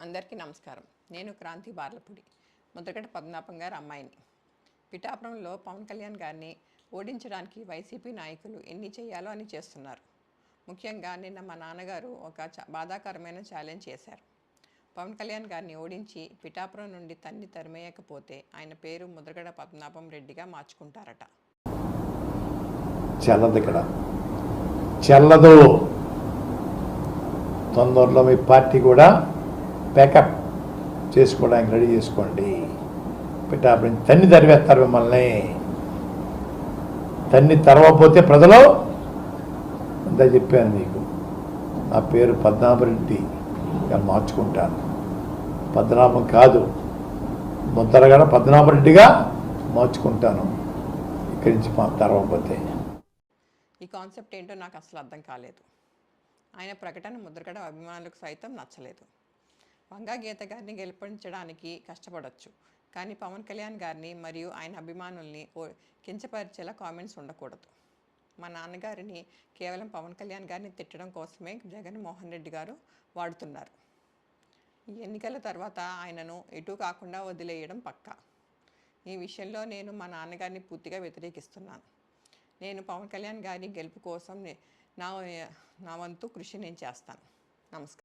అందరికీ నమస్కారం. నేను క్రాంతి బార్లపూడి, ముద్రగడ పద్మనాభం గారి అమ్మాయిని. పిఠాపురంలో పవన్ కళ్యాణ్ గారిని ఓడించడానికి వైసీపీ నాయకులు ఎన్ని చేయాలో అని చేస్తున్నారు. ముఖ్యంగా నిన్న మా నాన్నగారు ఒక బాధాకరమైన ఛాలెంజ్ చేశారు. పవన్ కళ్యాణ్ గారిని ఓడించి పిఠాపురం నుండి తరిమేయకపోతే ఆయన పేరు ముద్రగడ పద్మనాభం రెడ్డిగా మార్చుకుంటారట. చెల్లదు. తొందరలో మీ పార్టీ కూడా ప్యాకప్ చేసుకోవడానికి రెడీ చేసుకోండి. పిఠాపురం తరివేస్తారు మిమ్మల్ని. తరవకపోతే ప్రజలు అంతా చెప్పాను మీకు. నా పేరు పద్మనాభరెడ్డి మార్చుకుంటాను. పద్మనాభం కాదు, ముద్రగడ పద్మనాభరెడ్డిగా మార్చుకుంటాను ఇక్కడి నుంచి తరవకపోతే. ఈ కాన్సెప్ట్ ఏంటో నాకు అసలు అర్థం కాలేదు. ఆయన ప్రకటన ముద్రగడ అభిమానులకు సైతం నచ్చలేదు. వంగా గీత గారిని గెలిపించడానికి కష్టపడవచ్చు, కానీ పవన్ కళ్యాణ్ గారిని మరియు ఆయన అభిమానుల్ని కించపరిచేలా కామెంట్స్ ఉండకూడదు. మా నాన్నగారిని కేవలం పవన్ కళ్యాణ్ గారిని తిట్టడం కోసమే జగన్మోహన్ రెడ్డి గారు వాడుతున్నారు. ఈ ఎన్నికల తర్వాత ఆయనను ఎటు కాకుండా వదిలేయడం పక్కా. ఈ విషయంలో నేను మా నాన్నగారిని పూర్తిగా వ్యతిరేకిస్తున్నాను. నేను పవన్ కళ్యాణ్ గారి గెలుపు కోసం నా వంతు కృషి నేను చేస్తాను. నమస్కారం.